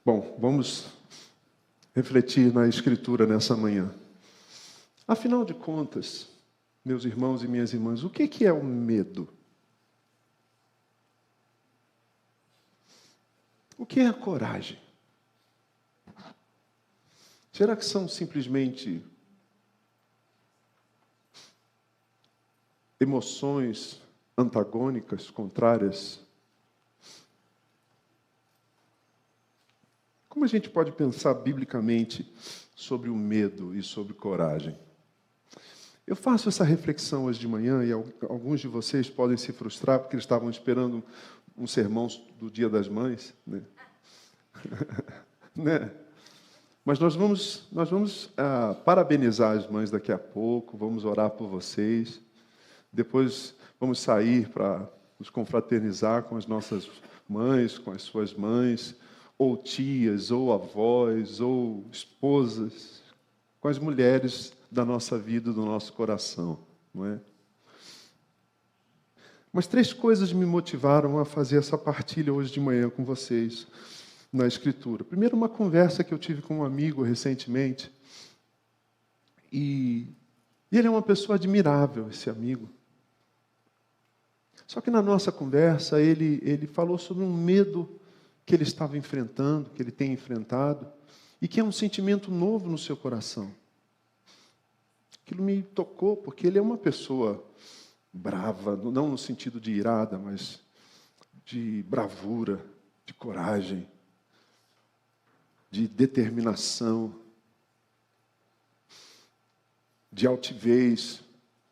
Bom, vamos refletir na Escritura nessa manhã. Afinal de contas, meus irmãos e minhas irmãs, o que é o medo? O que é a coragem? Será que são simplesmente emoções antagônicas, contrárias? Como a gente pode pensar biblicamente sobre o medo e sobre coragem? Eu faço essa reflexão hoje de manhã e alguns de vocês podem se frustrar porque eles estavam esperando um sermão do Dia das Mães, né? Né? Mas nós vamos parabenizar as mães daqui a pouco, vamos orar por vocês. Depois vamos sair para nos confraternizar com as nossas mães, com as suas mães, ou tias, ou avós, ou esposas, com as mulheres da nossa vida, do nosso coração, não é? Mas 3 coisas me motivaram a fazer essa partilha hoje de manhã com vocês na Escritura. Primeiro, uma conversa que eu tive com um amigo recentemente, e ele é uma pessoa admirável, esse amigo. Só que na nossa conversa, ele falou sobre um medo que ele estava enfrentando, que ele tem enfrentado, e que é um sentimento novo no seu coração. Aquilo me tocou, porque ele é uma pessoa brava, não no sentido de irada, mas de bravura, de coragem, de determinação, de altivez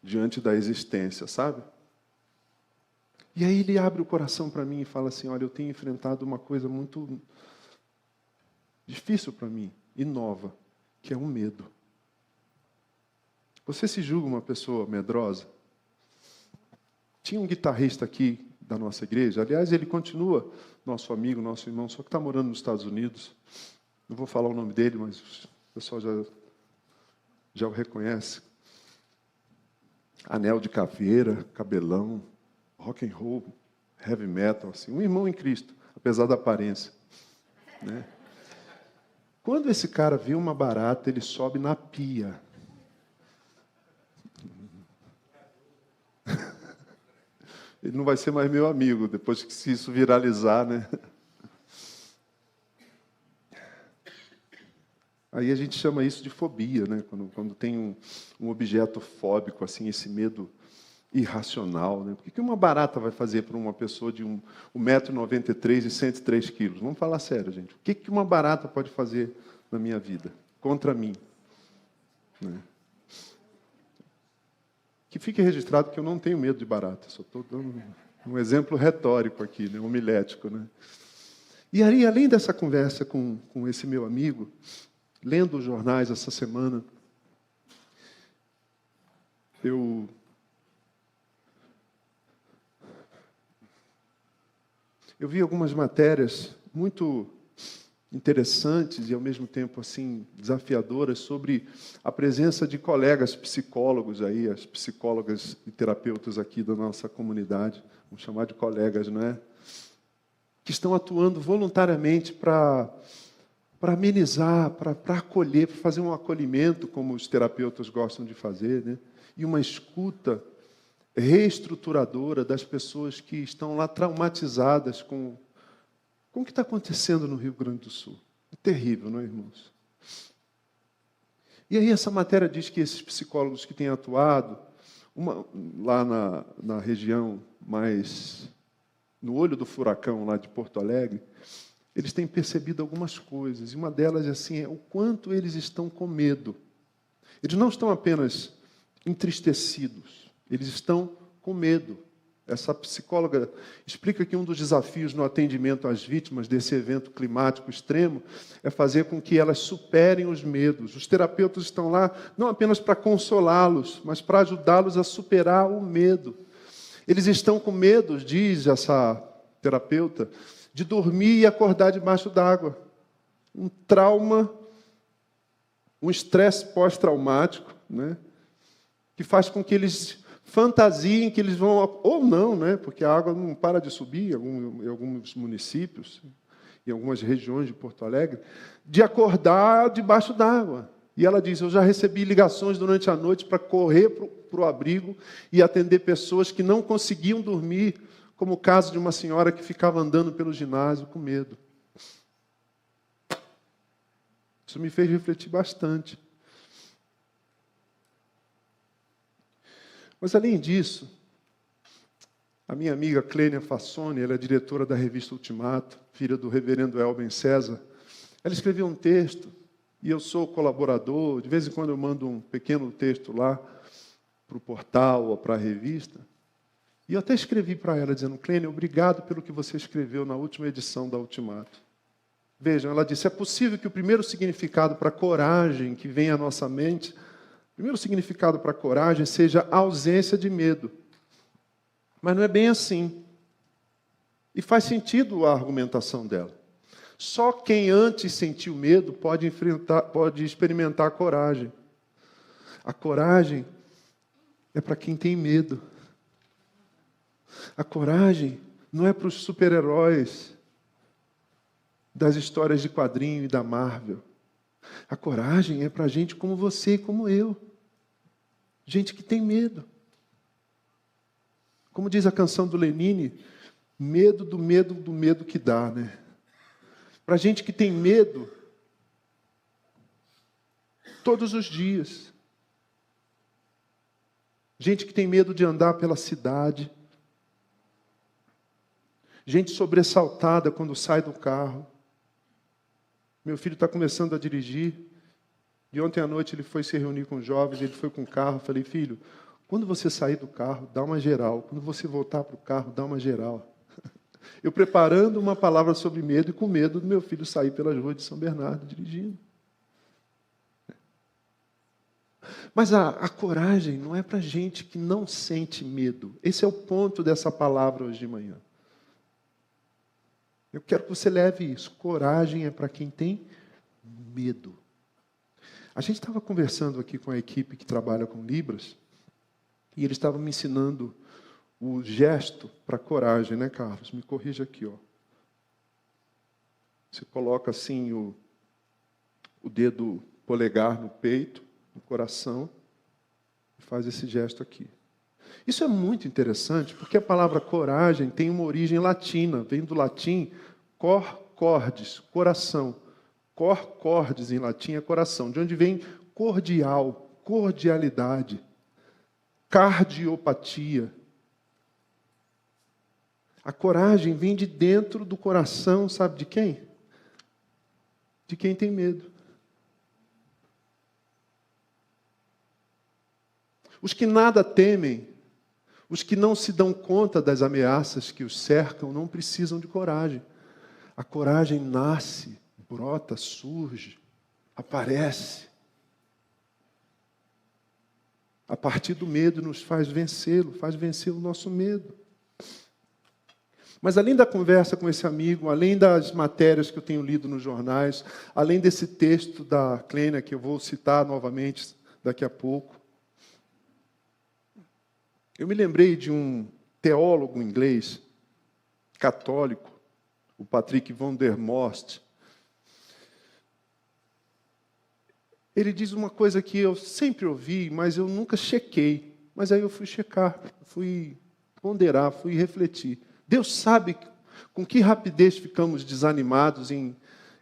diante da existência, sabe? E aí ele abre o coração para mim e fala assim, olha, eu tenho enfrentado uma coisa muito difícil para mim e nova, que é o medo. Você se julga uma pessoa medrosa? Tinha um guitarrista aqui da nossa igreja, aliás, ele continua nosso amigo, nosso irmão, só que está morando nos Estados Unidos. Não vou falar o nome dele, mas o pessoal já o reconhece. Anel de caveira, cabelão, rock and roll, heavy metal, assim, um irmão em Cristo, apesar da aparência, né? Quando esse cara vê uma barata, ele sobe na pia. Ele não vai ser mais meu amigo, depois que se isso viralizar, né? Aí a gente chama isso de fobia, né? Quando tem um objeto fóbico, assim, esse medo irracional, né? O que uma barata vai fazer para uma pessoa de 1,93 m e 103 quilos? Vamos falar sério, gente. O que uma barata pode fazer na minha vida? Contra mim? Né? Que fique registrado que eu não tenho medo de barata. Só estou dando um exemplo retórico aqui, né? Homilético, né? E aí, além dessa conversa com esse meu amigo, lendo os jornais essa semana, eu vi algumas matérias muito interessantes e, ao mesmo tempo, assim, desafiadoras sobre a presença de colegas psicólogos aí, as psicólogas e terapeutas aqui da nossa comunidade, vamos chamar de colegas, não é? Que estão atuando voluntariamente para amenizar, para acolher, para fazer um acolhimento, como os terapeutas gostam de fazer, né? E uma escuta reestruturadora das pessoas que estão lá traumatizadas com o que está acontecendo no Rio Grande do Sul. É terrível, não é, irmãos? E aí essa matéria diz que esses psicólogos que têm atuado lá na região mais no olho do furacão, lá de Porto Alegre, eles têm percebido algumas coisas. E uma delas assim, é o quanto eles estão com medo. Eles não estão apenas entristecidos, eles estão com medo. Essa psicóloga explica que um dos desafios no atendimento às vítimas desse evento climático extremo é fazer com que elas superem os medos. Os terapeutas estão lá não apenas para consolá-los, mas para ajudá-los a superar o medo. Eles estão com medo, diz essa terapeuta, de dormir e acordar debaixo d'água. Um trauma, um estresse pós-traumático, né? Que faz com que eles fantasiem que eles vão, ou não, né? Porque a água não para de subir em alguns municípios. em algumas regiões de Porto Alegre, de acordar debaixo d'água. E ela diz, eu já recebi ligações durante a noite para correr para o abrigo e atender pessoas que não conseguiam dormir, como o caso de uma senhora que ficava andando pelo ginásio com medo. Isso me fez refletir bastante. Mas, além disso, a minha amiga Clênia Fassoni, ela é diretora da revista Ultimato, filha do reverendo Elben César. Ela escreveu um texto, e eu sou colaborador, de vez em quando eu mando um pequeno texto lá para o portal ou para a revista. E eu até escrevi para ela, dizendo, Clênia, obrigado pelo que você escreveu na última edição da Ultimato. Vejam, ela disse, é possível que o primeiro significado para coragem que vem à nossa mente, o primeiro significado para coragem seja a ausência de medo. Mas não é bem assim. E faz sentido a argumentação dela. Só quem antes sentiu medo pode experimentar a coragem. A coragem é para quem tem medo. A coragem não é para os super-heróis das histórias de quadrinho e da Marvel. A coragem é para gente como você e como eu. Gente que tem medo. Como diz a canção do Lenine, medo do medo que dá, né? Para gente que tem medo, todos os dias. Gente que tem medo de andar pela cidade. Gente sobressaltada quando sai do carro. Meu filho está começando a dirigir. E ontem à noite ele foi se reunir com os jovens, ele foi com o carro. Eu falei, filho, quando você sair do carro, dá uma geral. Quando você voltar para o carro, dá uma geral. Eu preparando uma palavra sobre medo e com medo do meu filho sair pelas ruas de São Bernardo dirigindo. Mas a coragem não é para gente que não sente medo. Esse é o ponto dessa palavra hoje de manhã. Eu quero que você leve isso. Coragem é para quem tem medo. A gente estava conversando aqui com a equipe que trabalha com Libras, e eles estavam me ensinando o gesto para coragem, né, Carlos? Me corrija aqui, ó. Você coloca assim o dedo polegar no peito, no coração, e faz esse gesto aqui. Isso é muito interessante, porque a palavra coragem tem uma origem latina, vem do latim cor cordis, coração. Cor cordis em latim é coração, de onde vem cordial, cordialidade, cardiopatia. A coragem vem de dentro do coração, sabe de quem? De quem tem medo. Os que nada temem, os que não se dão conta das ameaças que os cercam, não precisam de coragem. A coragem nasce, brota, surge, aparece. A partir do medo nos faz vencê-lo, faz vencer o nosso medo. Mas além da conversa com esse amigo, além das matérias que eu tenho lido nos jornais, além desse texto da Clênia, que eu vou citar novamente daqui a pouco, eu me lembrei de um teólogo inglês, católico, o Patrick van der Most. Ele diz uma coisa que eu sempre ouvi, mas eu nunca chequei. Mas aí eu fui checar, fui ponderar, fui refletir. Deus sabe com que rapidez ficamos desanimados em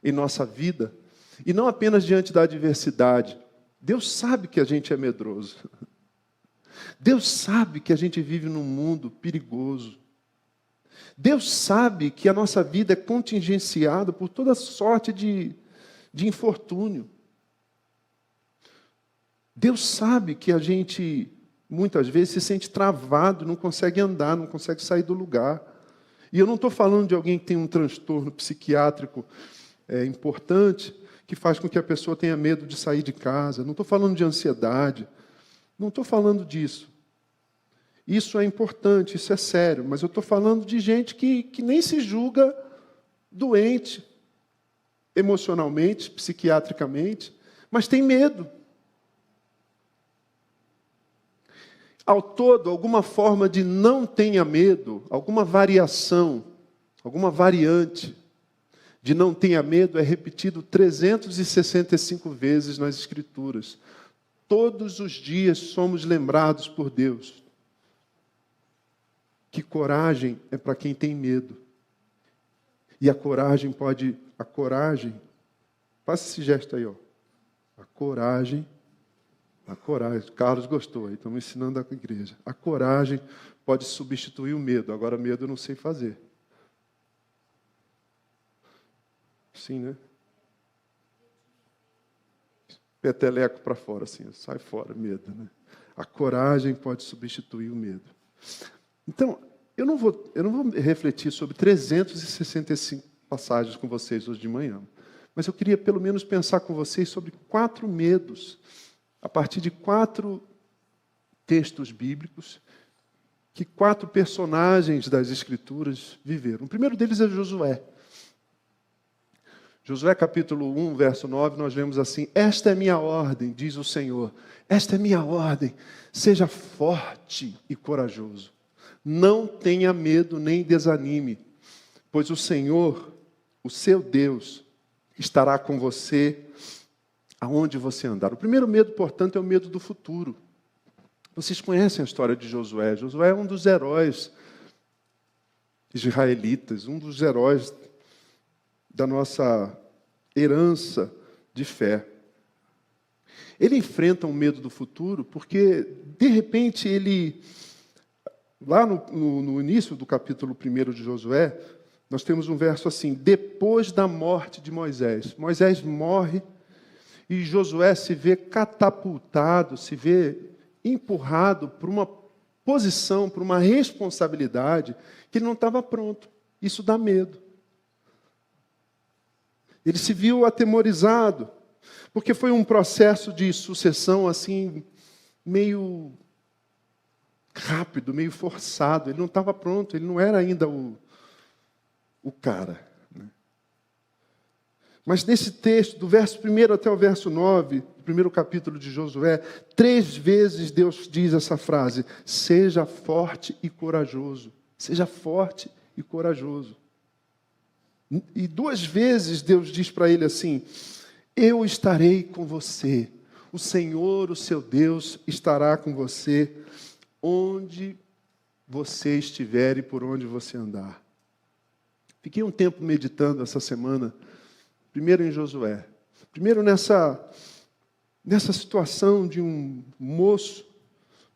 nossa vida, e não apenas diante da adversidade. Deus sabe que a gente é medroso. Deus sabe que a gente vive num mundo perigoso. Deus sabe que a nossa vida é contingenciada por toda sorte de infortúnio. Deus sabe que a gente, muitas vezes, se sente travado, não consegue andar, não consegue sair do lugar. E eu não estou falando de alguém que tem um transtorno psiquiátrico importante, que faz com que a pessoa tenha medo de sair de casa. Não estou falando de ansiedade. Não estou falando disso. Isso é importante, isso é sério. Mas eu estou falando de gente que nem se julga doente, emocionalmente, psiquiatricamente, mas tem medo. Ao todo, alguma forma de não tenha medo, alguma variação, alguma variante, de não tenha medo é repetido 365 vezes nas Escrituras. Todos os dias somos lembrados por Deus que coragem é para quem tem medo. E a coragem, faça esse gesto aí, ó. A coragem, Carlos gostou aí, estamos ensinando a igreja. A coragem pode substituir o medo, agora medo eu não sei fazer. Sim, né? Peteleco para fora, assim, sai fora, medo, né? A coragem pode substituir o medo. Então, eu não vou refletir sobre 365 passagens com vocês hoje de manhã, mas eu queria pelo menos pensar com vocês sobre 4 medos, a partir de 4 textos bíblicos, que 4 personagens das Escrituras viveram. O primeiro deles é Josué. Josué capítulo 1, verso 9, nós vemos assim: esta é minha ordem, diz o Senhor, esta é minha ordem, seja forte e corajoso. Não tenha medo nem desanime, pois o Senhor, o seu Deus, estará com você aonde você andar. O primeiro medo, portanto, é o medo do futuro. Vocês conhecem a história de Josué. Josué é um dos heróis israelitas, um dos heróis da nossa herança de fé. Ele enfrenta um medo do futuro porque, de repente, ele... Lá no início do capítulo 1 de Josué, nós temos um verso assim: depois da morte de Moisés. Moisés morre e Josué se vê catapultado, se vê empurrado para uma posição, para uma responsabilidade que ele não estava pronto. Isso dá medo. Ele se viu atemorizado, porque foi um processo de sucessão assim, meio rápido, meio forçado. Ele não estava pronto, ele não era ainda o cara. Né? Mas nesse texto, do verso 1 até o verso 9, do primeiro capítulo de Josué, 3 vezes Deus diz essa frase: seja forte e corajoso. Seja forte e corajoso. E 2 vezes Deus diz para ele assim: eu estarei com você. O Senhor, o seu Deus, estará com você onde você estiver e por onde você andar. Fiquei um tempo meditando essa semana, primeiro em Josué, primeiro nessa situação de um moço.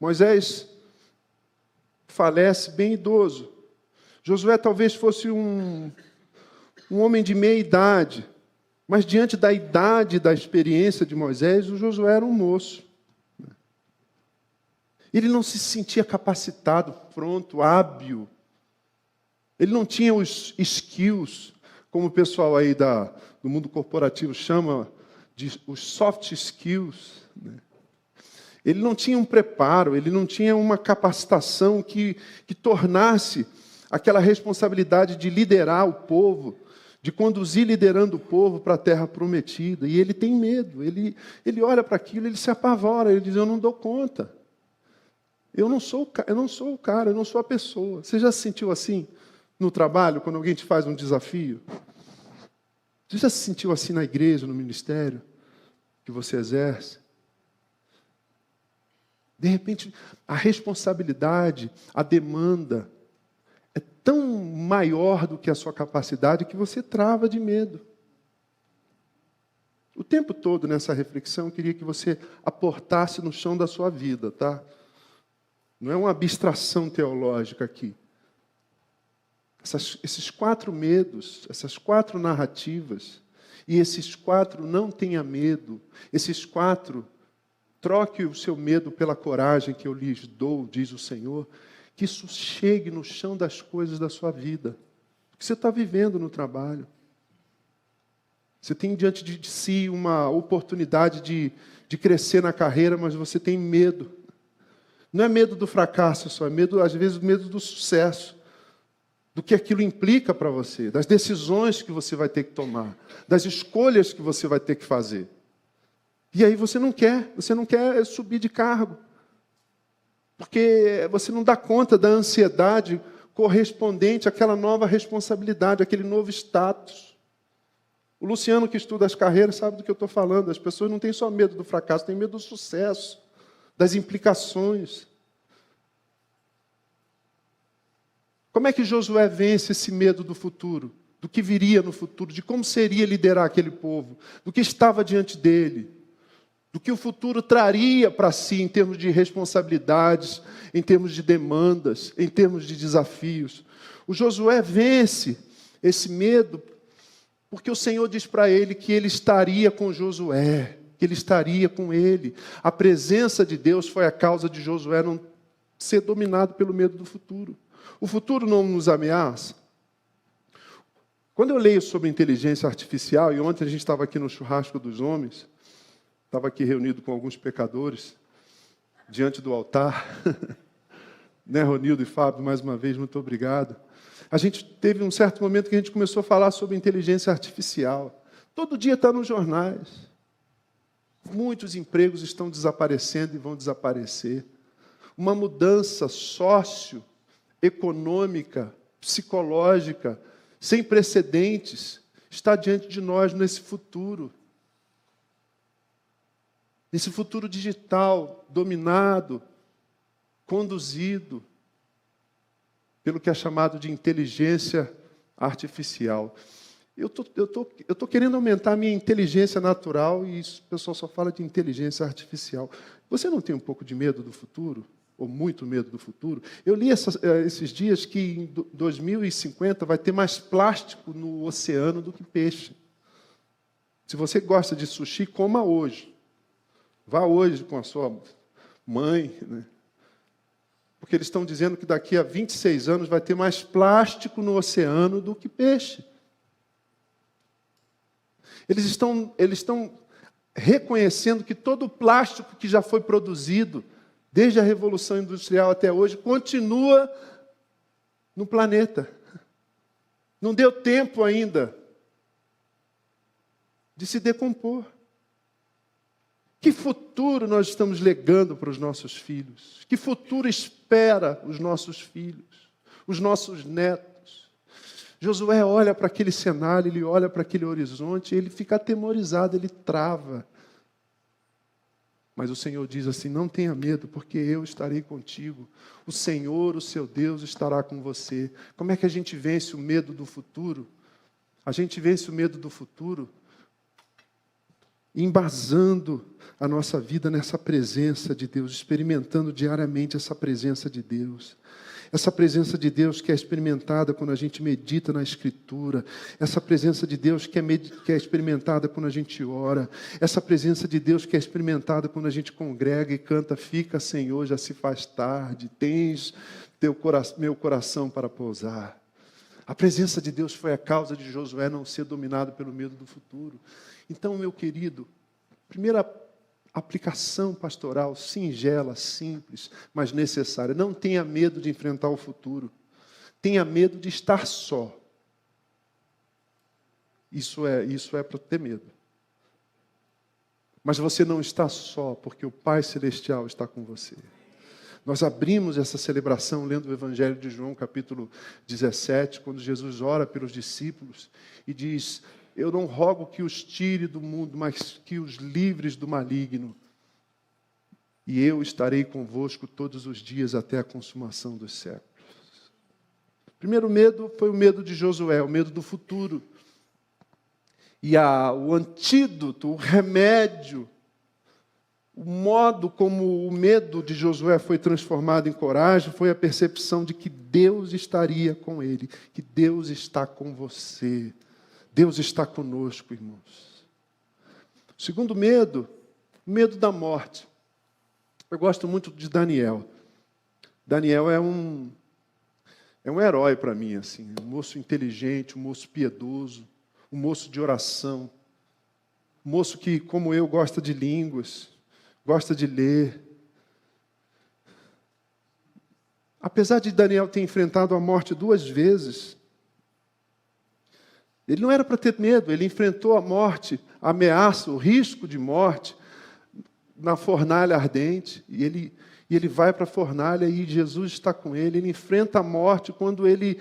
Moisés falece bem idoso. Josué talvez fosse um homem de meia idade, mas diante da idade e da experiência de Moisés, o Josué era um moço. Ele não se sentia capacitado, pronto, hábil. Ele não tinha os skills, como o pessoal aí do mundo corporativo chama de os soft skills. Né? Ele não tinha um preparo, ele não tinha uma capacitação que tornasse aquela responsabilidade de liderar o povo, de conduzir liderando o povo para a terra prometida. E ele tem medo, ele olha para aquilo, ele se apavora, ele diz: eu não dou conta. Eu não sou o cara, eu não sou a pessoa. Você já se sentiu assim no trabalho, quando alguém te faz um desafio? Você já se sentiu assim na igreja, no ministério que você exerce? De repente, a responsabilidade, a demanda é tão maior do que a sua capacidade que você trava de medo. O tempo todo nessa reflexão, eu queria que você aportasse no chão da sua vida, tá? Não é uma abstração teológica aqui. Esses 4 medos, essas 4 narrativas, e esses 4 não tenha medo, esses 4, troque o seu medo pela coragem que eu lhes dou, diz o Senhor, que isso chegue no chão das coisas da sua vida, que você está vivendo no trabalho. Você tem diante de si uma oportunidade de crescer na carreira, mas você tem medo. Não é medo do fracasso só, é medo, às vezes, medo do sucesso, do que aquilo implica para você, das decisões que você vai ter que tomar, das escolhas que você vai ter que fazer. E aí você não quer subir de cargo, porque você não dá conta da ansiedade correspondente àquela nova responsabilidade, àquele novo status. O Luciano, que estuda as carreiras, sabe do que eu estou falando. As pessoas não têm só medo do fracasso, têm medo do sucesso, das implicações. Como é que Josué vence esse medo do futuro? Do que viria no futuro, de como seria liderar aquele povo, do que estava diante dele, do que o futuro traria para si em termos de responsabilidades, em termos de demandas, em termos de desafios. O Josué vence esse medo porque o Senhor diz para ele que ele estaria com Josué, que ele estaria com ele. A presença de Deus foi a causa de Josué não ser dominado pelo medo do futuro. O futuro não nos ameaça. Quando eu leio sobre inteligência artificial, e ontem a gente estava aqui no churrasco dos homens, estava aqui reunido com alguns pecadores, diante do altar, né, Ronildo e Fábio, mais uma vez, muito obrigado. A gente teve um certo momento que a gente começou a falar sobre inteligência artificial. Todo dia está nos jornais. Muitos empregos estão desaparecendo e vão desaparecer. Uma mudança socioeconômica, psicológica, sem precedentes, está diante de nós nesse futuro. Nesse futuro digital, dominado, conduzido pelo que é chamado de inteligência artificial. Eu tô querendo aumentar a minha inteligência natural e o pessoal só fala de inteligência artificial. Você não tem um pouco de medo do futuro? Ou muito medo do futuro? Eu li esses dias que em 2050 vai ter mais plástico no oceano do que peixe. Se você gosta de sushi, coma hoje. Vá hoje com a sua mãe, né? Porque eles estão dizendo que daqui a 26 anos vai ter mais plástico no oceano do que peixe. Eles estão reconhecendo que todo o plástico que já foi produzido, desde a Revolução Industrial até hoje, continua no planeta. Não deu tempo ainda de se decompor. Que futuro nós estamos legando para os nossos filhos? Que futuro espera os nossos filhos, os nossos netos? Josué olha para aquele cenário, ele olha para aquele horizonte, ele fica atemorizado, ele trava. Mas o Senhor diz assim: não tenha medo, porque eu estarei contigo. O Senhor, o seu Deus, estará com você. Como é que a gente vence o medo do futuro? A gente vence o medo do futuro embasando a nossa vida nessa presença de Deus, experimentando diariamente essa presença de Deus. Essa presença de Deus que é experimentada quando a gente medita na Escritura. Essa presença de Deus que é experimentada quando a gente ora. Essa presença de Deus que é experimentada quando a gente congrega e canta: fica, Senhor, já se faz tarde, tens meu coração para pousar. A presença de Deus foi a causa de Josué não ser dominado pelo medo do futuro. Então, meu querido, primeira aplicação pastoral, singela, simples, mas necessária. Não tenha medo de enfrentar o futuro. Tenha medo de estar só. Isso é para ter medo. Mas você não está só, porque o Pai Celestial está com você. Nós abrimos essa celebração lendo o Evangelho de João, capítulo 17, quando Jesus ora pelos discípulos e diz: eu não rogo que os tire do mundo, mas que os livres do maligno. E eu estarei convosco todos os dias até a consumação dos séculos. O primeiro medo foi o medo de Josué, o medo do futuro. E o antídoto, o remédio, o modo como o medo de Josué foi transformado em coragem foi a percepção de que Deus estaria com ele, que Deus está com você. Deus está conosco, irmãos. O segundo medo, o medo da morte. Eu gosto muito de Daniel. Daniel é um herói para mim, assim, um moço inteligente, um moço piedoso, um moço de oração, um moço que, como eu, gosta de línguas, gosta de ler. Apesar de Daniel ter enfrentado a morte 2 vezes, ele não era para ter medo, ele enfrentou a morte, a ameaça, o risco de morte na fornalha ardente, e e ele vai para a fornalha e Jesus está com ele. Ele enfrenta a morte quando ele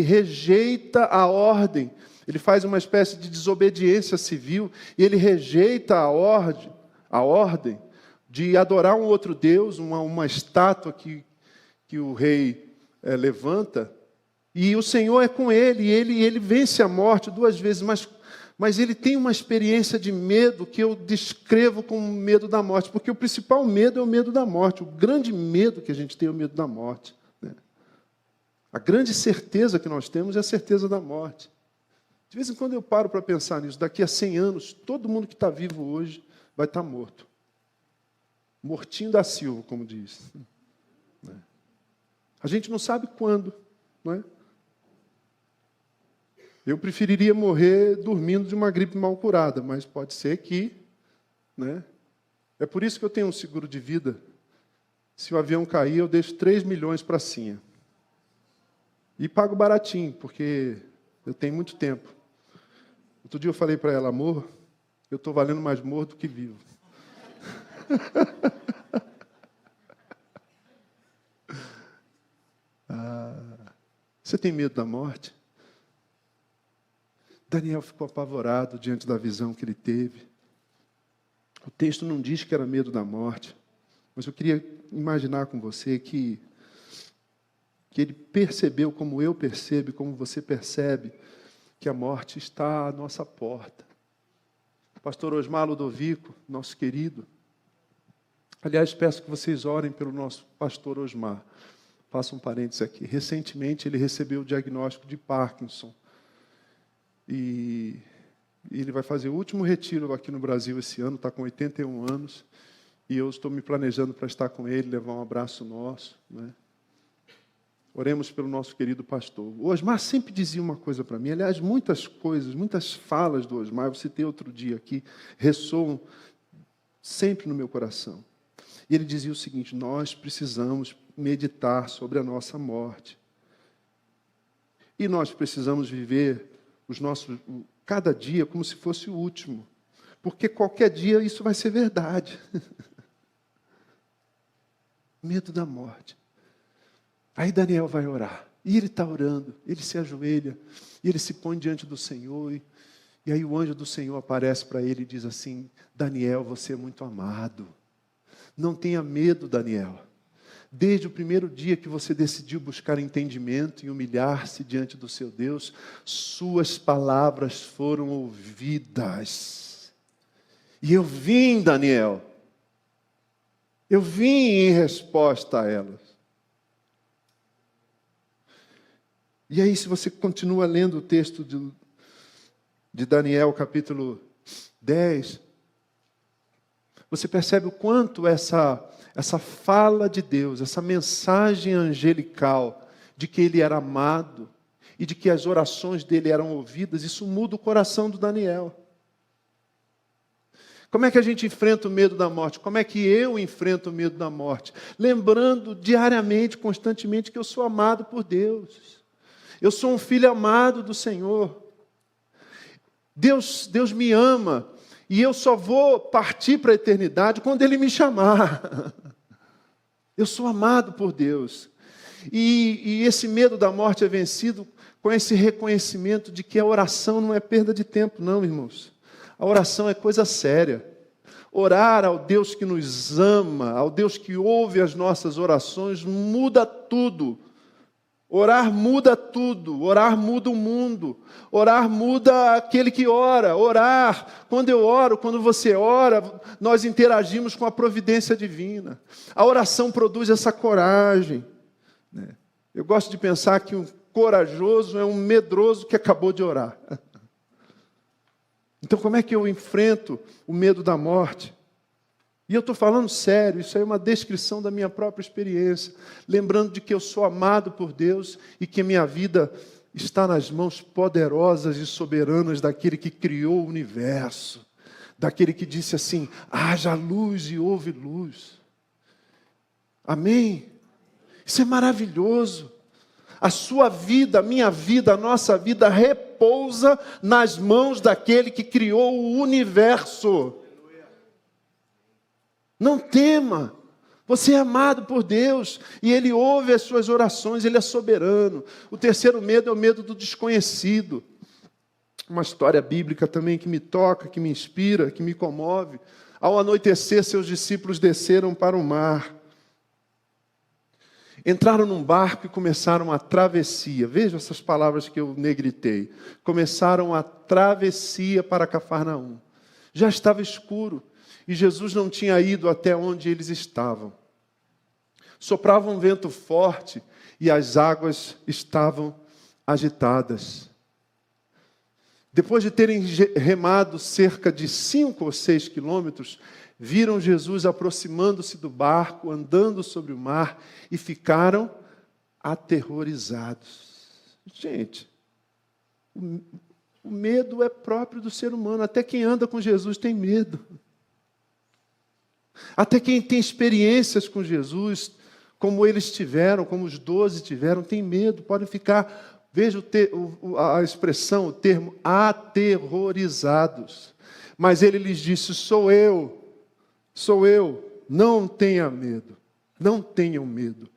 rejeita a ordem. Ele faz uma espécie de desobediência civil e ele rejeita a ordem de adorar um outro Deus, uma estátua que o rei levanta. E o Senhor é com ele, e ele vence a morte 2 vezes, mas ele tem uma experiência de medo que eu descrevo como medo da morte, porque o principal medo é o medo da morte. O grande medo que a gente tem é o medo da morte, né? A grande certeza que nós temos é a certeza da morte. De vez em quando eu paro para pensar nisso. Daqui a 100 anos, todo mundo que está vivo hoje vai estar morto. Mortinho da Silva, como diz. A gente não sabe quando, não é? Eu preferiria morrer dormindo de uma gripe mal curada, mas pode ser que, né? É por isso que eu tenho um seguro de vida. Se o avião cair, eu deixo 3 milhões para cima. E pago baratinho, porque eu tenho muito tempo. Outro dia eu falei para ela, amor, eu estou valendo mais morto do que vivo. Você tem medo da morte? Daniel ficou apavorado diante da visão que ele teve. O texto não diz que era medo da morte, mas eu queria imaginar com você que ele percebeu, como eu percebo, como você percebe, que a morte está à nossa porta. O pastor Osmar Ludovico, nosso querido, aliás, peço que vocês orem pelo nosso pastor Osmar. Faço um parênteses aqui. Recentemente ele recebeu o diagnóstico de Parkinson. E ele vai fazer o último retiro aqui no Brasil esse ano, está com 81 anos, e eu estou me planejando para estar com ele, levar um abraço nosso, né? Oremos pelo nosso querido pastor. O Osmar sempre dizia uma coisa para mim, aliás, muitas coisas, muitas falas do Osmar, eu citei outro dia aqui, ressoam sempre no meu coração. E ele dizia o seguinte, nós precisamos meditar sobre a nossa morte. E nós precisamos viver cada dia como se fosse o último. Porque qualquer dia isso vai ser verdade. Medo da morte. Aí Daniel vai orar. E ele está orando. Ele se ajoelha. E ele se põe diante do Senhor. E aí o anjo do Senhor aparece para ele e diz assim, Daniel, você é muito amado. Não tenha medo, Daniel. Desde o primeiro dia que você decidiu buscar entendimento e humilhar-se diante do seu Deus, suas palavras foram ouvidas. E eu vim, Daniel. Eu vim em resposta a elas. E aí, se você continua lendo o texto de Daniel, capítulo 10, você percebe o quanto essa fala de Deus, essa mensagem angelical de que ele era amado e de que as orações dele eram ouvidas, isso muda o coração do Daniel. Como é que a gente enfrenta o medo da morte? Como é que eu enfrento o medo da morte? Lembrando diariamente, constantemente, que eu sou amado por Deus. Eu sou um filho amado do Senhor. Deus me ama. E eu só vou partir para a eternidade quando Ele me chamar. Eu sou amado por Deus. E esse medo da morte é vencido com esse reconhecimento de que a oração não é perda de tempo, não, irmãos. A oração é coisa séria. Orar ao Deus que nos ama, ao Deus que ouve as nossas orações, muda tudo. Orar muda tudo, orar muda o mundo, orar muda aquele que ora, orar, quando eu oro, quando você ora, nós interagimos com a providência divina. A oração produz essa coragem, né? Eu gosto de pensar que um corajoso é um medroso que acabou de orar. Então como é que eu enfrento o medo da morte? E eu estou falando sério, isso aí é uma descrição da minha própria experiência, lembrando de que eu sou amado por Deus e que minha vida está nas mãos poderosas e soberanas daquele que criou o universo, daquele que disse assim, haja luz e houve luz. Amém? Isso é maravilhoso. A sua vida, a minha vida, a nossa vida repousa nas mãos daquele que criou o universo. Não tema, Você é amado por Deus e Ele ouve as suas orações, Ele é soberano. O terceiro medo é o medo do desconhecido. Uma história bíblica também que me toca, que me inspira, que me comove. Ao anoitecer, seus discípulos desceram para o mar. Entraram num barco e começaram a travessia. Veja essas palavras que eu negritei. Começaram a travessia para Cafarnaum. Já estava escuro e Jesus não tinha ido até onde eles estavam. Soprava um vento forte e as águas estavam agitadas. Depois de terem remado cerca de 5 ou 6 quilômetros, viram Jesus aproximando-se do barco, andando sobre o mar, e ficaram aterrorizados. Gente, o medo é próprio do ser humano. Até quem anda com Jesus tem medo. Até quem tem experiências com Jesus, como eles tiveram, como os 12 tiveram, tem medo, podem ficar... Veja a expressão, o termo, aterrorizados. Mas ele lhes disse, sou eu, não tenha medo, não tenham medo.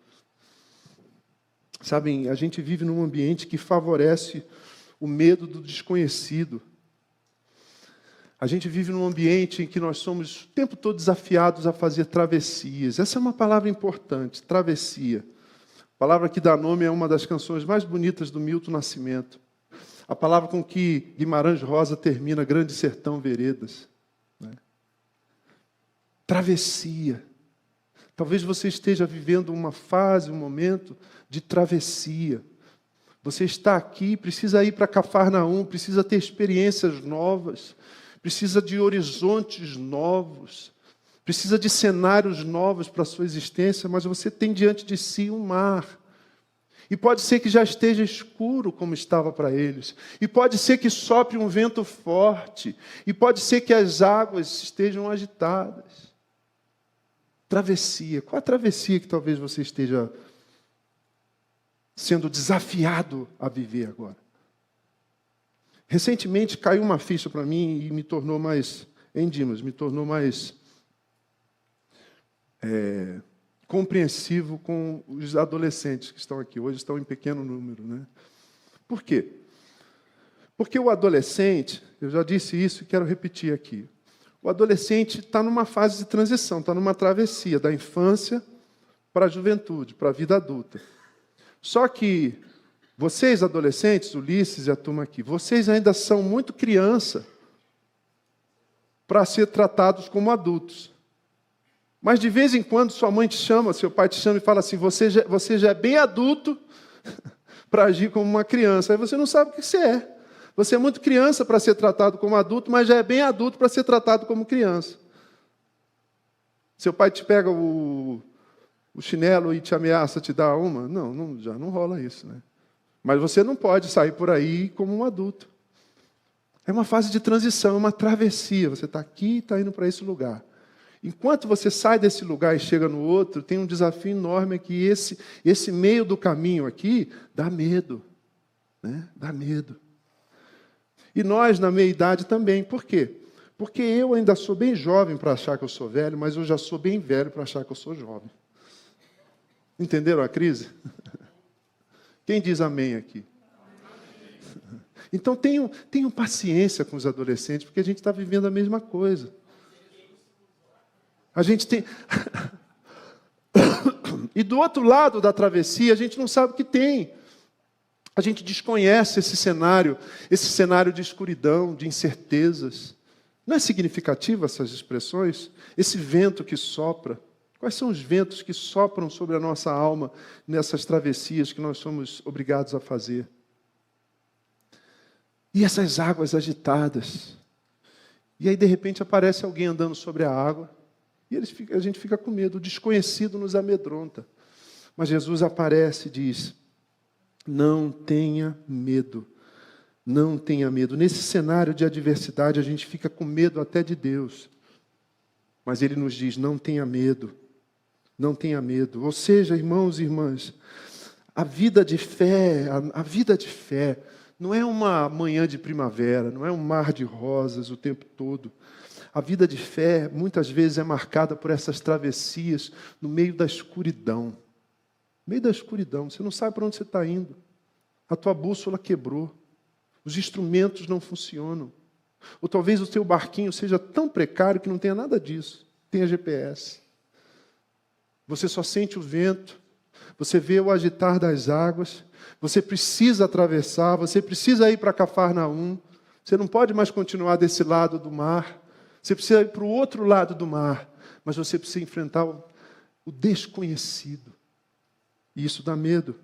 Sabem, a gente vive num ambiente que favorece o medo do desconhecido. A gente vive num ambiente em que nós somos o tempo todo desafiados a fazer travessias. Essa é uma palavra importante, travessia. A palavra que dá nome é uma das canções mais bonitas do Milton Nascimento. A palavra com que Guimarães Rosa termina Grande Sertão Veredas. Né? Travessia. Talvez você esteja vivendo uma fase, um momento de travessia. Você está aqui, precisa ir para Cafarnaum, precisa ter experiências novas, precisa de horizontes novos, precisa de cenários novos para a sua existência, mas você tem diante de si um mar. E pode ser que já esteja escuro como estava para eles. E pode ser que sopre um vento forte. E pode ser que as águas estejam agitadas. Travessia. Qual a travessia que talvez você esteja sendo desafiado a viver agora? Recentemente caiu uma ficha para mim e me tornou mais, me tornou mais compreensivo com os adolescentes que estão aqui. Hoje estão em pequeno número. Né? Por quê? Porque o adolescente, eu já disse isso e quero repetir aqui, o adolescente está numa fase de transição, está numa travessia da infância para a juventude, para a vida adulta. Só que vocês, adolescentes, Ulisses e a turma aqui, vocês ainda são muito criança para ser tratados como adultos. Mas de vez em quando sua mãe te chama, seu pai te chama e fala assim, você já é bem adulto para agir como uma criança. Aí você não sabe o que você é. Você é muito criança para ser tratado como adulto, mas já é bem adulto para ser tratado como criança. Seu pai te pega o chinelo e te ameaça te dar uma? Não, já não rola isso. Né? Mas você não pode sair por aí como um adulto. É uma fase de transição, é uma travessia. Você está aqui e está indo para esse lugar. Enquanto você sai desse lugar e chega no outro, tem um desafio enorme que esse meio do caminho aqui dá medo. Né? Dá medo. E nós, na meia-idade, também. Por quê? Porque eu ainda sou bem jovem para achar que eu sou velho, mas eu já sou bem velho para achar que eu sou jovem. Entenderam a crise? Quem diz amém aqui? Então tenham paciência com os adolescentes, porque a gente está vivendo a mesma coisa. A gente tem... E do outro lado da travessia, a gente não sabe o que tem. A gente desconhece esse cenário de escuridão, de incertezas. Não é significativo essas expressões? Esse vento que sopra. Quais são os ventos que sopram sobre a nossa alma nessas travessias que nós somos obrigados a fazer? E essas águas agitadas. E aí, de repente, aparece alguém andando sobre a água. E a gente fica com medo, o desconhecido nos amedronta. Mas Jesus aparece e diz, não tenha medo, não tenha medo. Nesse cenário de adversidade, a gente fica com medo até de Deus. Mas Ele nos diz, não tenha medo, não tenha medo. Ou seja, irmãos e irmãs, a vida de fé não é uma manhã de primavera, não é um mar de rosas o tempo todo. A vida de fé, muitas vezes, é marcada por essas travessias no meio da escuridão. No meio da escuridão, você não sabe para onde você está indo. A tua bússola quebrou. Os instrumentos não funcionam. Ou talvez o teu barquinho seja tão precário que não tenha nada disso. Tenha GPS. Você só sente o vento. Você vê o agitar das águas. Você precisa atravessar. Você precisa ir para Cafarnaum. Você não pode mais continuar desse lado do mar. Você precisa ir para o outro lado do mar. Mas você precisa enfrentar o desconhecido. E isso dá medo.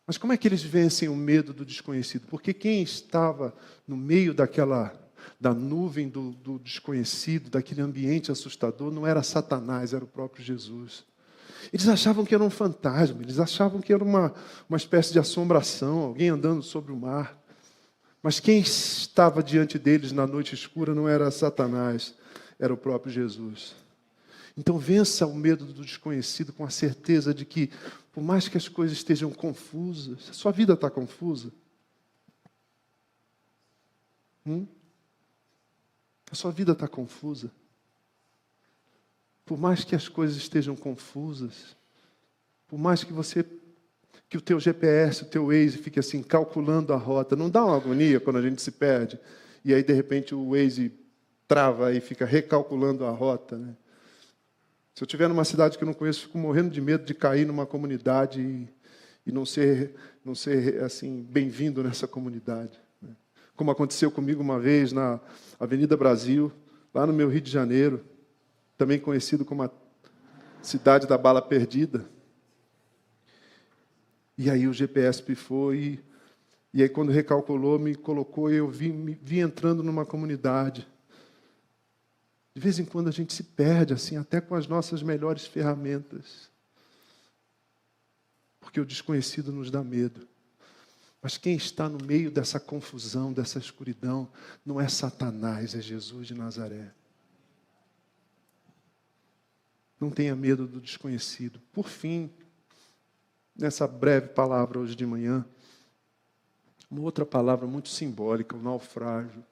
Mas como é que eles vencem o medo do desconhecido? Porque quem estava no meio da nuvem do desconhecido, daquele ambiente assustador, não era Satanás, era o próprio Jesus. Eles achavam que era um fantasma, eles achavam que era uma espécie de assombração, alguém andando sobre o mar. Mas quem estava diante deles na noite escura não era Satanás, era o próprio Jesus. Então vença o medo do desconhecido com a certeza de que, por mais que as coisas estejam confusas, a sua vida está confusa. A sua vida está confusa. Por mais que as coisas estejam confusas, por mais que o teu GPS, o teu Waze fique assim, calculando a rota, não dá uma agonia quando a gente se perde? E aí, de repente, o Waze trava e fica recalculando a rota, né? Se eu estiver numa cidade que eu não conheço, fico morrendo de medo de cair numa comunidade e não ser assim, bem-vindo nessa comunidade. Como aconteceu comigo uma vez na Avenida Brasil, lá no meu Rio de Janeiro, também conhecido como a cidade da bala perdida. E aí o GPS pifou e aí quando recalculou, me colocou e eu vi entrando numa comunidade. De vez em quando a gente se perde, assim, até com as nossas melhores ferramentas. Porque o desconhecido nos dá medo. Mas quem está no meio dessa confusão, dessa escuridão, não é Satanás, é Jesus de Nazaré. Não tenha medo do desconhecido. Por fim, nessa breve palavra hoje de manhã, uma outra palavra muito simbólica, o naufrágio.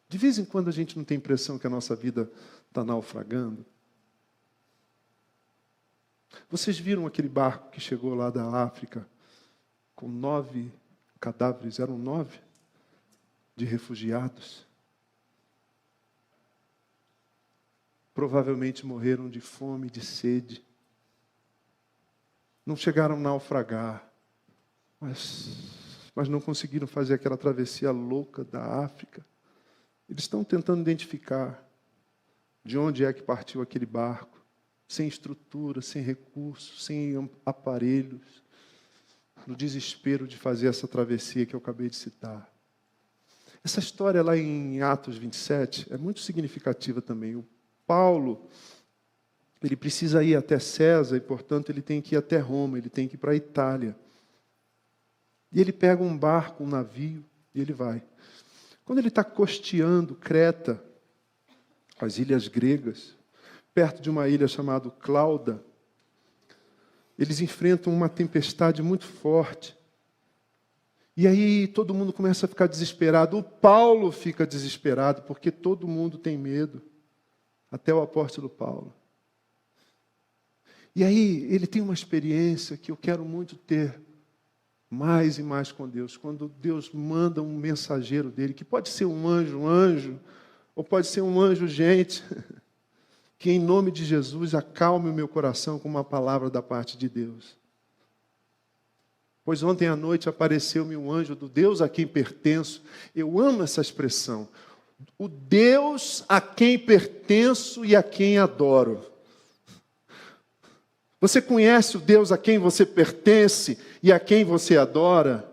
De vez em quando a gente não tem a impressão que a nossa vida está naufragando. Vocês viram aquele barco que chegou lá da África com 9 cadáveres, eram 9, de refugiados? Provavelmente morreram de fome, de sede. Não chegaram a naufragar, mas não conseguiram fazer aquela travessia louca da África. Eles estão tentando identificar de onde é que partiu aquele barco, sem estrutura, sem recursos, sem aparelhos, no desespero de fazer essa travessia que eu acabei de citar. Essa história lá em Atos 27 é muito significativa também. O Paulo, ele precisa ir até César e, portanto, ele tem que ir até Roma, ele tem que ir para a Itália. E ele pega um barco, um navio, e ele vai. Quando ele está costeando Creta, as ilhas gregas, perto de uma ilha chamada Clauda, eles enfrentam uma tempestade muito forte. E aí todo mundo começa a ficar desesperado. O Paulo fica desesperado, porque todo mundo tem medo, até o apóstolo Paulo. E aí ele tem uma experiência que eu quero muito ter mais e mais com Deus, quando Deus manda um mensageiro dele, que pode ser um anjo, ou pode ser um anjo gente, que em nome de Jesus acalme o meu coração com uma palavra da parte de Deus. Pois ontem à noite apareceu-me um anjo do Deus a quem pertenço. Eu amo essa expressão. O Deus a quem pertenço e a quem adoro. Você conhece o Deus a quem você pertence e a quem você adora?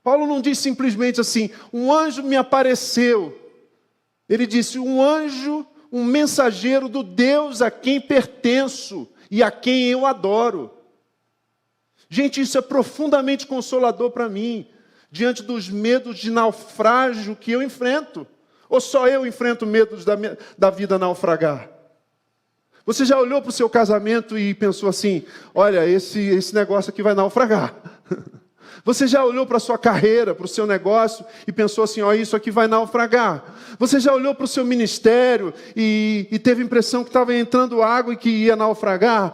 Paulo não diz simplesmente assim, um anjo me apareceu. Ele disse, um anjo, um mensageiro do Deus a quem pertenço e a quem eu adoro. Gente, isso é profundamente consolador para mim, diante dos medos de naufrágio que eu enfrento. Ou só eu enfrento medos da vida naufragar? Você já olhou para o seu casamento e pensou assim, olha, esse negócio aqui vai naufragar. Você já olhou para a sua carreira, para o seu negócio e pensou assim, olha, isso aqui vai naufragar. Você já olhou para o seu ministério e teve a impressão que estava entrando água e que ia naufragar?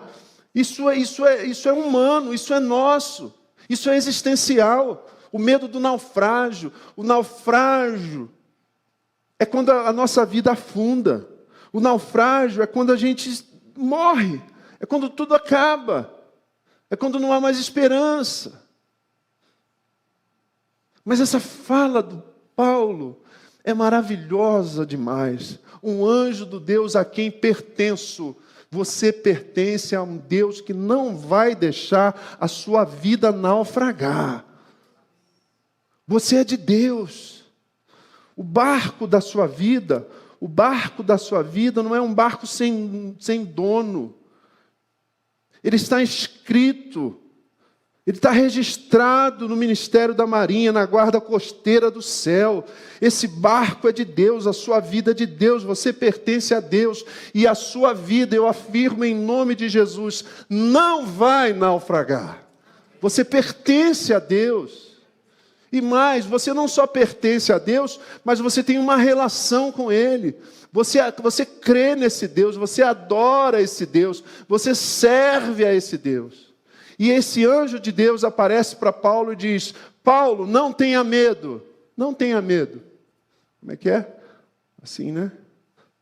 Isso é humano, isso é nosso, isso é existencial. O medo do naufrágio. O naufrágio é quando a nossa vida afunda. O naufrágio é quando a gente morre. É quando tudo acaba. É quando não há mais esperança. Mas essa fala do Paulo é maravilhosa demais. Um anjo do Deus a quem pertenço. Você pertence a um Deus que não vai deixar a sua vida naufragar. Você é de Deus. O barco da sua vida não é um barco sem dono. Ele está inscrito, ele está registrado no Ministério da Marinha, na guarda costeira do céu. Esse barco é de Deus, a sua vida é de Deus, você pertence a Deus. E a sua vida, eu afirmo em nome de Jesus, não vai naufragar. Você pertence a Deus. E mais, você não só pertence a Deus, mas você tem uma relação com Ele. Você crê nesse Deus, você adora esse Deus, você serve a esse Deus. E esse anjo de Deus aparece para Paulo e diz, Paulo, não tenha medo, não tenha medo. Como é que é? Assim, né?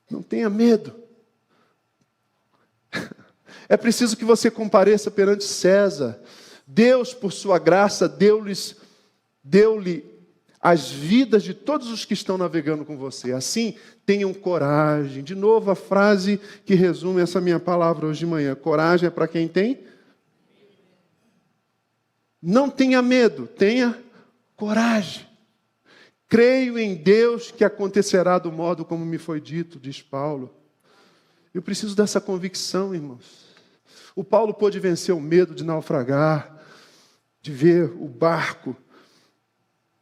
Não tenha medo. É preciso que você compareça perante César. Deus, por sua graça, deu-lhe as vidas de todos os que estão navegando com você. Assim, tenham coragem. De novo, a frase que resume essa minha palavra hoje de manhã. Coragem é para quem tem? Não tenha medo, tenha coragem. Creio em Deus que acontecerá do modo como me foi dito, diz Paulo. Eu preciso dessa convicção, irmãos. O Paulo pôde vencer o medo de naufragar, de ver o barco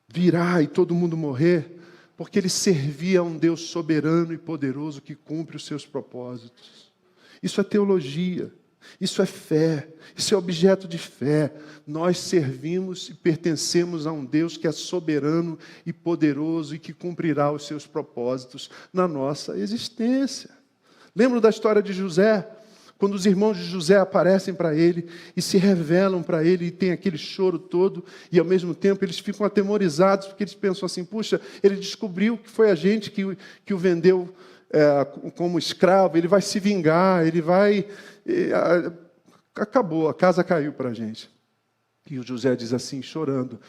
virar e todo mundo morrer, porque ele servia a um Deus soberano e poderoso que cumpre os seus propósitos. Isso é teologia, isso é fé, isso é objeto de fé. Nós servimos e pertencemos a um Deus que é soberano e poderoso e que cumprirá os seus propósitos na nossa existência. Lembram da história de José? Quando os irmãos de José aparecem para ele e se revelam para ele e tem aquele choro todo e ao mesmo tempo eles ficam atemorizados porque eles pensam assim, puxa, ele descobriu que foi a gente que o vendeu como escravo, ele vai se vingar, ele vai... acabou, a casa caiu para a gente. E o José diz assim, chorando,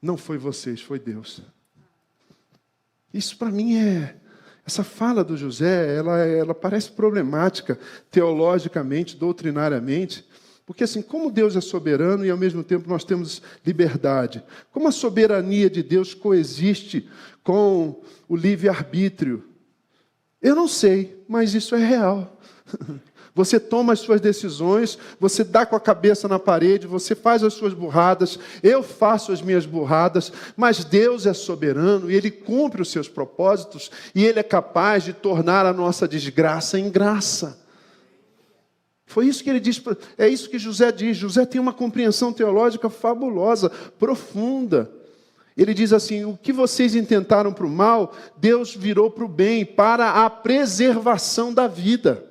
não foi vocês, foi Deus. Isso para mim essa fala do José, ela parece problemática teologicamente, doutrinariamente, porque assim, como Deus é soberano e ao mesmo tempo nós temos liberdade, como a soberania de Deus coexiste com o livre-arbítrio? Eu não sei, mas isso é real. Você toma as suas decisões, você dá com a cabeça na parede, você faz as suas burradas, eu faço as minhas burradas, mas Deus é soberano e Ele cumpre os seus propósitos e Ele é capaz de tornar a nossa desgraça em graça. Foi isso que ele diz, é isso que José diz. José tem uma compreensão teológica fabulosa, profunda. Ele diz assim, o que vocês intentaram para o mal, Deus virou para o bem, para a preservação da vida.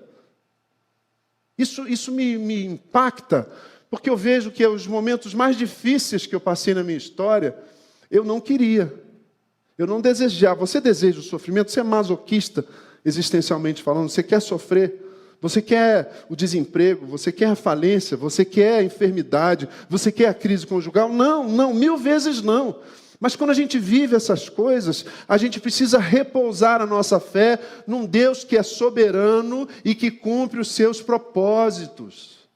Isso me impacta, porque eu vejo que os momentos mais difíceis que eu passei na minha história, eu não queria, eu não desejava. Você deseja o sofrimento, você é masoquista, existencialmente falando, você quer sofrer, você quer o desemprego, você quer a falência, você quer a enfermidade, você quer a crise conjugal? Não, 1000 vezes não. Mas quando a gente vive essas coisas, a gente precisa repousar a nossa fé num Deus que é soberano e que cumpre os seus propósitos.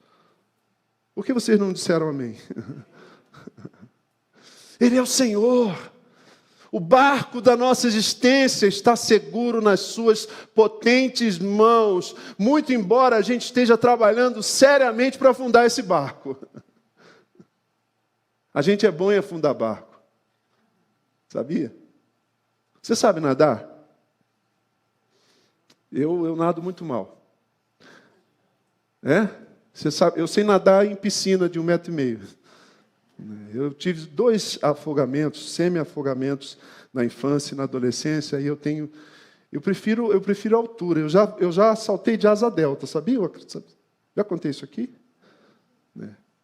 Por que vocês não disseram amém? Ele é o Senhor. O barco da nossa existência está seguro nas suas potentes mãos, muito embora a gente esteja trabalhando seriamente para afundar esse barco. A gente é bom em afundar barco. Sabia? Você sabe nadar? Eu nado muito mal. Você sabe, eu sei nadar em piscina de 1,5 m. Eu tive 2 afogamentos, semi-afogamentos na infância e na adolescência, e eu prefiro a altura. Eu já saltei de asa delta, sabia? Já contei isso aqui?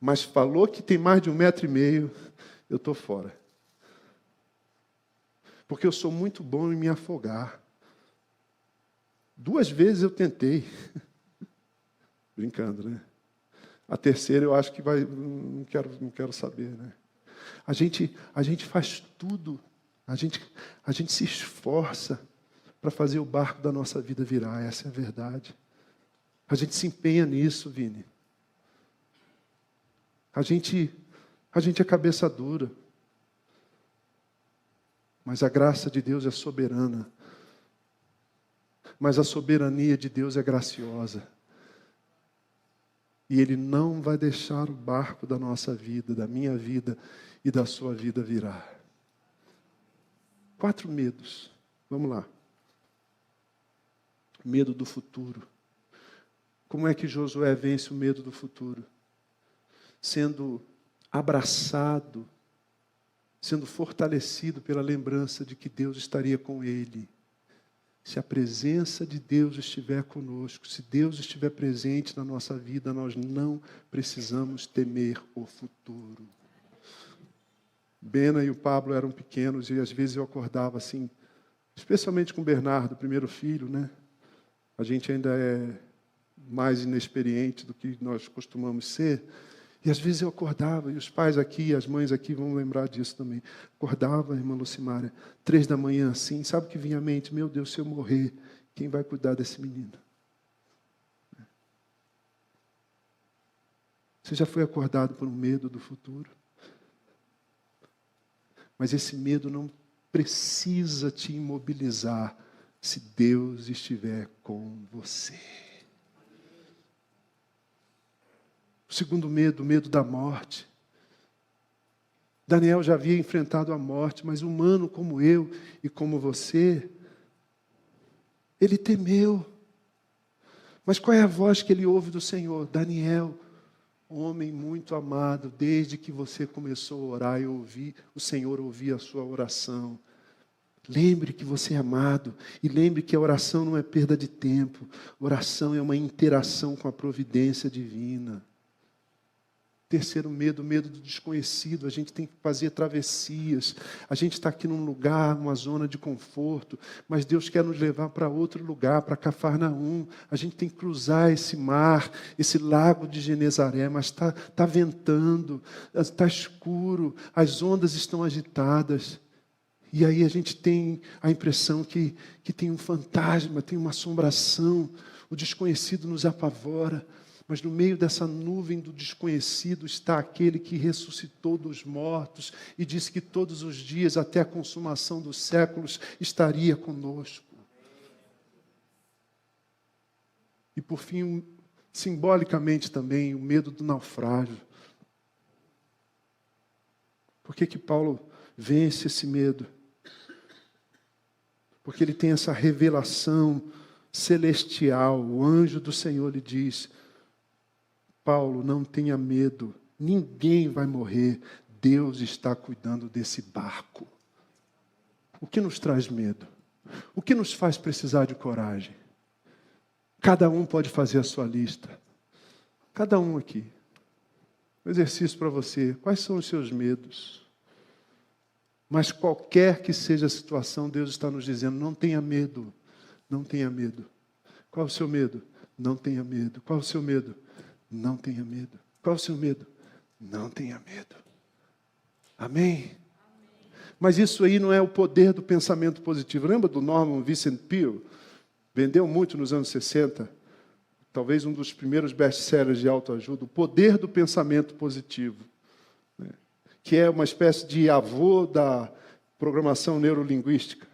Mas falou que tem mais de 1,5 m, eu estou fora. Porque eu sou muito bom em me afogar. 2 vezes eu tentei. Brincando, né? A terceira eu acho que vai... Não quero saber, né? A gente faz tudo. A gente se esforça para fazer o barco da nossa vida virar. Essa é a verdade. A gente se empenha nisso, Vini. A gente é cabeça dura. Mas a graça de Deus é soberana. Mas a soberania de Deus é graciosa. E Ele não vai deixar o barco da nossa vida, da minha vida e da sua vida virar. 4 medos. Vamos lá. Medo do futuro. Como é que Josué vence o medo do futuro? Sendo abraçado, sendo fortalecido pela lembrança de que Deus estaria com ele. Se a presença de Deus estiver conosco, se Deus estiver presente na nossa vida, nós não precisamos temer o futuro. Bena e o Pablo eram pequenos e às vezes eu acordava assim, especialmente com o Bernardo, o primeiro filho, né? A gente ainda é mais inexperiente do que nós costumamos ser. E às vezes eu acordava, e os pais aqui, as mães aqui vão lembrar disso também. Acordava, irmã Lucimária, 3 da manhã assim, sabe o que vinha à mente? Meu Deus, se eu morrer, quem vai cuidar desse menino? Você já foi acordado por um medo do futuro? Mas esse medo não precisa te imobilizar se Deus estiver com você. O segundo medo, o medo da morte. Daniel já havia enfrentado a morte, mas humano como eu e como você, ele temeu. Mas qual é a voz que ele ouve do Senhor? Daniel, homem muito amado, desde que você começou a orar, o Senhor ouvia a sua oração. Lembre que você é amado e lembre que a oração não é perda de tempo. Oração é uma interação com a providência divina. Terceiro medo, o medo do desconhecido. A gente tem que fazer travessias. A gente está aqui num lugar, numa zona de conforto, mas Deus quer nos levar para outro lugar, para Cafarnaum. A gente tem que cruzar esse mar, esse lago de Genezaré, mas está ventando, está escuro, as ondas estão agitadas. E aí a gente tem a impressão que tem um fantasma, tem uma assombração, o desconhecido nos apavora. Mas no meio dessa nuvem do desconhecido está aquele que ressuscitou dos mortos e disse que todos os dias, até a consumação dos séculos, estaria conosco. E por fim, simbolicamente também, o medo do naufrágio. Por que Paulo vence esse medo? Porque ele tem essa revelação celestial. O anjo do Senhor lhe diz: Paulo, não tenha medo, ninguém vai morrer, Deus está cuidando desse barco. O que nos traz medo? O que nos faz precisar de coragem? Cada um pode fazer a sua lista. Cada um aqui. Um exercício para você. Quais são os seus medos? Mas qualquer que seja a situação, Deus está nos dizendo: não tenha medo, não tenha medo. Qual é o seu medo? Não tenha medo. Qual é o seu medo? Não tenha medo. Qual é o seu medo? Não tenha medo. Amém? Mas isso aí não é o poder do pensamento positivo. Lembra do Norman Vincent Peale? Vendeu muito nos anos 60. Talvez um dos primeiros best-sellers de autoajuda. O poder do pensamento positivo. Que é uma espécie de avô da programação neurolinguística.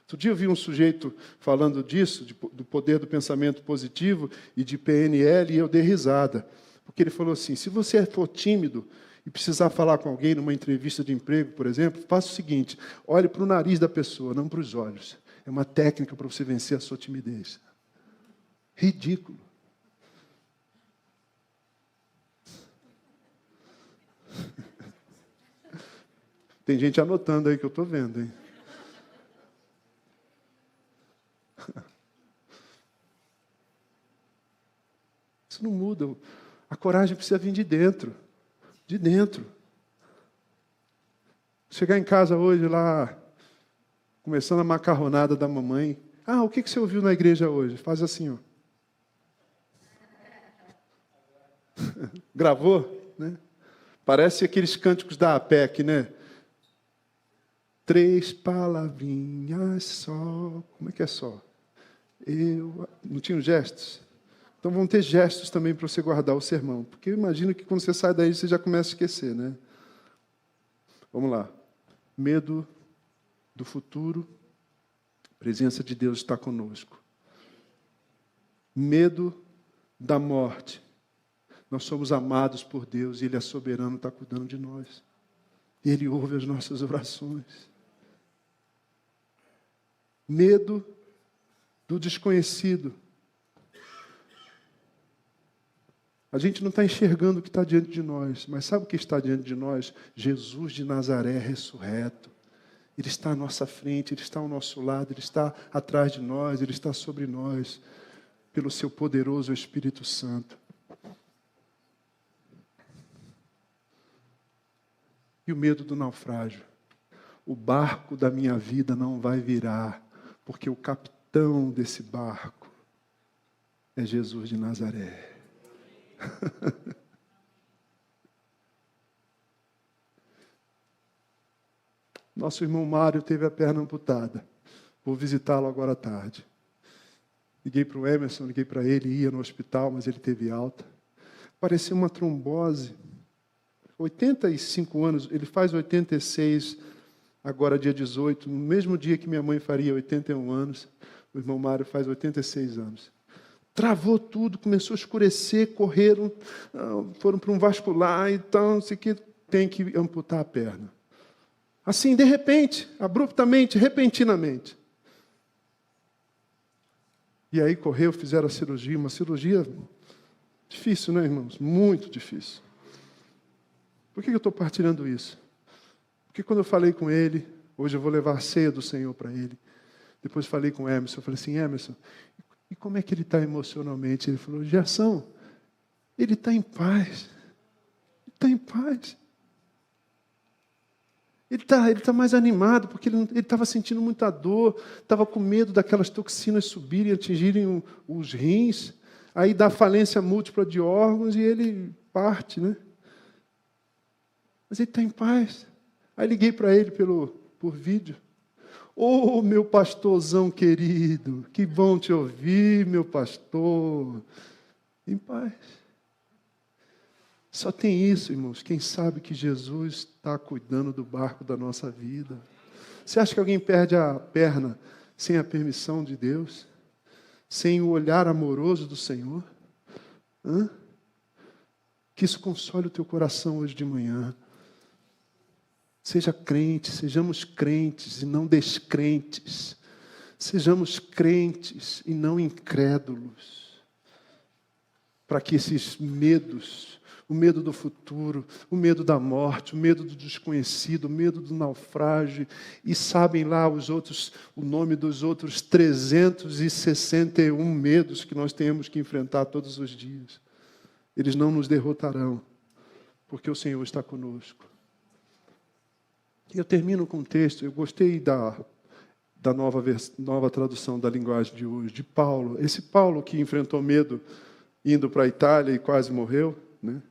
Outro dia eu vi um sujeito falando disso, do poder do pensamento positivo e de PNL, e eu dei risada. Porque ele falou assim: se você for tímido e precisar falar com alguém numa entrevista de emprego, por exemplo, faça o seguinte: olhe para o nariz da pessoa, não para os olhos. É uma técnica para você vencer a sua timidez. Ridículo. Tem gente anotando aí que eu estou vendo, hein? Isso não muda. A coragem precisa vir de dentro. De dentro. Chegar em casa hoje lá, começando a macarronada da mamãe. O que você ouviu na igreja hoje? Faz assim, ó. Gravou, né? Parece aqueles cânticos da APEC, né? 3 palavrinhas só. Como é que é só? Não tinham gestos? Então vão ter gestos também para você guardar o sermão. Porque eu imagino que quando você sai daí, você já começa a esquecer, né? Vamos lá. Medo do futuro. A presença de Deus está conosco. Medo da morte. Nós somos amados por Deus e Ele é soberano, está cuidando de nós. E Ele ouve as nossas orações. Medo do desconhecido. A gente não está enxergando o que está diante de nós, mas sabe o que está diante de nós? Jesus de Nazaré ressurreto. Ele está à nossa frente, Ele está ao nosso lado, Ele está atrás de nós, Ele está sobre nós, pelo Seu poderoso Espírito Santo. E o medo do naufrágio. O barco da minha vida não vai virar, porque o capitão desse barco é Jesus de Nazaré. Nosso irmão Mário teve a perna amputada. Vou visitá-lo agora à tarde. Liguei para o Emerson, liguei para ele, ia no hospital, mas ele teve alta. Parecia uma trombose. 85 anos, ele faz 86, agora dia 18, no mesmo dia que minha mãe faria 81 anos, o irmão Mário faz 86 anos. Travou tudo, começou a escurecer, correram, foram para um vascular, então, isso aqui tem que amputar a perna. Assim, de repente, abruptamente, repentinamente. E aí correu, fizeram a cirurgia, uma cirurgia difícil, né, irmãos? Muito difícil. Por que eu estou partilhando isso? Porque quando eu falei com ele, hoje eu vou levar a ceia do Senhor para ele. Depois falei com o Emerson, eu falei assim, Emerson, e como é que ele está emocionalmente? Ele falou, Gerson, ele está em paz. Ele está em paz. Ele está mais animado, porque ele estava sentindo muita dor, estava com medo daquelas toxinas subirem, atingirem os rins, aí dá falência múltipla de órgãos e ele parte, né? Mas ele está em paz. Aí liguei para ele por vídeo. Ô, meu pastorzão querido, que bom te ouvir, meu pastor. Em paz. Só tem isso, irmãos. Quem sabe que Jesus está cuidando do barco da nossa vida. Você acha que alguém perde a perna sem a permissão de Deus? Sem o olhar amoroso do Senhor? Que isso console o teu coração hoje de manhã. Seja crente, sejamos crentes e não descrentes. Sejamos crentes e não incrédulos. Para que esses medos, o medo do futuro, o medo da morte, o medo do desconhecido, o medo do naufrágio, e sabem lá o nome dos outros 361 medos que nós temos que enfrentar todos os dias. Eles não nos derrotarão, porque o Senhor está conosco. Eu termino com um texto, eu gostei da nova tradução da linguagem de hoje, de Paulo. Esse Paulo que enfrentou medo indo para a Itália e quase morreu, né?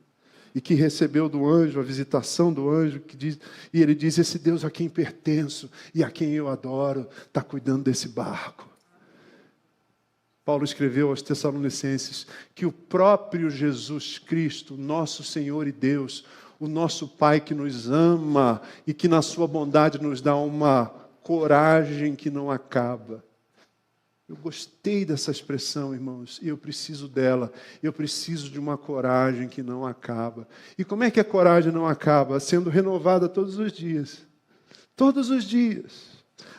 E que recebeu do anjo, a visitação do anjo, e ele diz, esse Deus a quem pertenço e a quem eu adoro, está cuidando desse barco. Paulo escreveu aos Tessalonicenses que o próprio Jesus Cristo, nosso Senhor e Deus, o nosso Pai que nos ama e que na sua bondade nos dá uma coragem que não acaba. Eu gostei dessa expressão, irmãos, e eu preciso dela. Eu preciso de uma coragem que não acaba. E como é que a coragem não acaba? Sendo renovada todos os dias. Todos os dias.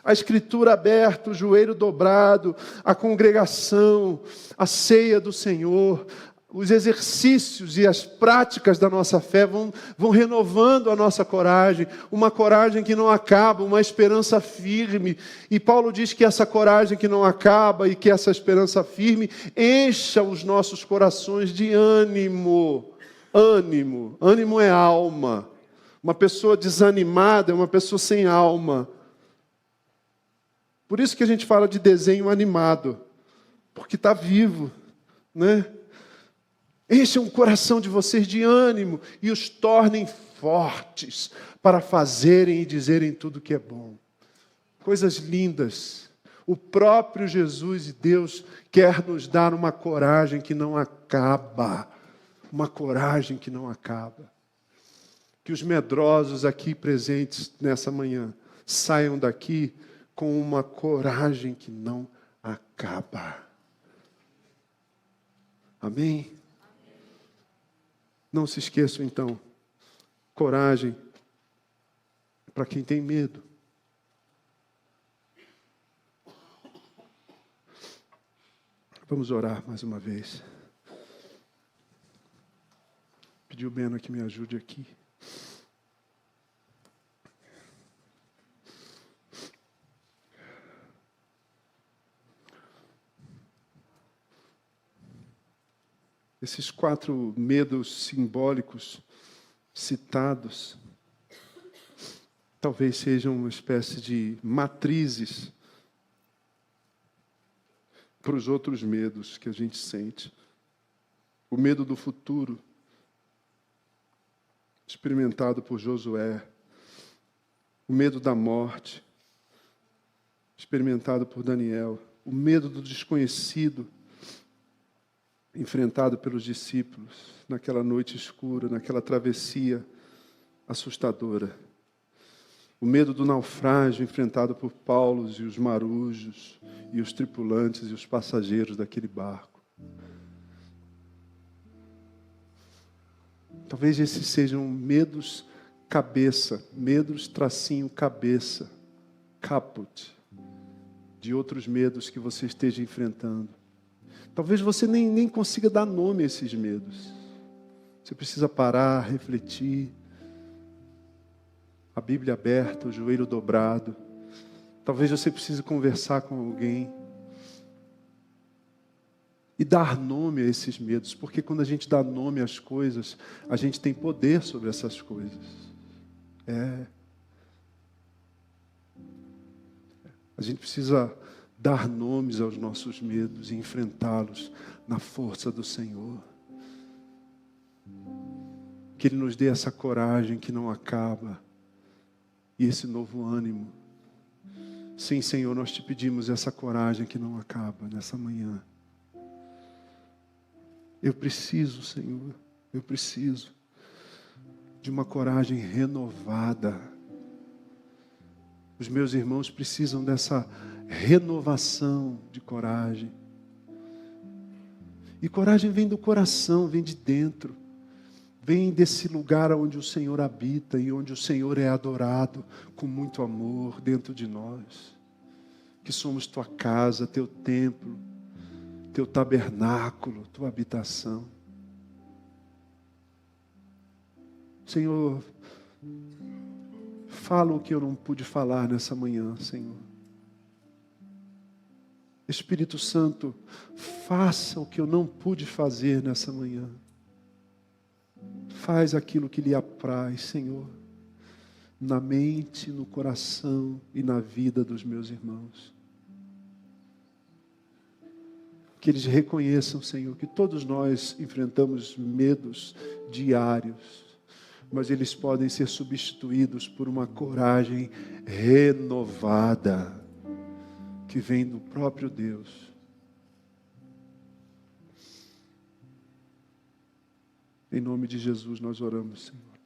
A Escritura aberta, o joelho dobrado, a congregação, a ceia do Senhor, os exercícios e as práticas da nossa fé vão renovando a nossa coragem, uma coragem que não acaba, uma esperança firme. E Paulo diz que essa coragem que não acaba e que essa esperança firme encha os nossos corações de ânimo. Ânimo. Ânimo é alma. Uma pessoa desanimada é uma pessoa sem alma. Por isso que a gente fala de desenho animado, porque está vivo, né? Encham o coração de vocês de ânimo e os tornem fortes para fazerem e dizerem tudo que é bom. Coisas lindas. O próprio Jesus e Deus quer nos dar uma coragem que não acaba. Uma coragem que não acaba. Que os medrosos aqui presentes nessa manhã saiam daqui com uma coragem que não acaba. Amém? Não se esqueçam, então, coragem para quem tem medo. Vamos orar mais uma vez. Pedir o Beno que me ajude aqui. Esses 4 medos simbólicos citados, talvez sejam uma espécie de matrizes para os outros medos que a gente sente. O medo do futuro, experimentado por Josué. O medo da morte, experimentado por Daniel. O medo do desconhecido, enfrentado pelos discípulos naquela noite escura, naquela travessia assustadora. O medo do naufrágio enfrentado por Paulo e os marujos e os tripulantes e os passageiros daquele barco. Talvez esses sejam medos cabeça, medos tracinho cabeça, caput, de outros medos que você esteja enfrentando. Talvez você nem consiga dar nome a esses medos. Você precisa parar, refletir. A Bíblia aberta, o joelho dobrado. Talvez você precise conversar com alguém. E dar nome a esses medos. Porque quando a gente dá nome às coisas, a gente tem poder sobre essas coisas. A gente precisa dar nomes aos nossos medos e enfrentá-los na força do Senhor. Que Ele nos dê essa coragem que não acaba e esse novo ânimo. Sim, Senhor, nós te pedimos essa coragem que não acaba nessa manhã. Eu preciso, Senhor, eu preciso de uma coragem renovada. Os meus irmãos precisam dessa renovação de coragem. E coragem vem do coração, vem de dentro. Vem desse lugar onde o Senhor habita e onde o Senhor é adorado com muito amor dentro de nós. Que somos tua casa, teu templo, teu tabernáculo, tua habitação. Senhor, fala o que eu não pude falar nessa manhã, Senhor. Espírito Santo, faça o que eu não pude fazer nessa manhã. Faz aquilo que lhe apraz, Senhor, na mente, no coração e na vida dos meus irmãos. Que eles reconheçam, Senhor, que todos nós enfrentamos medos diários, mas eles podem ser substituídos por uma coragem renovada, que vem do próprio Deus. Em nome de Jesus nós oramos, Senhor.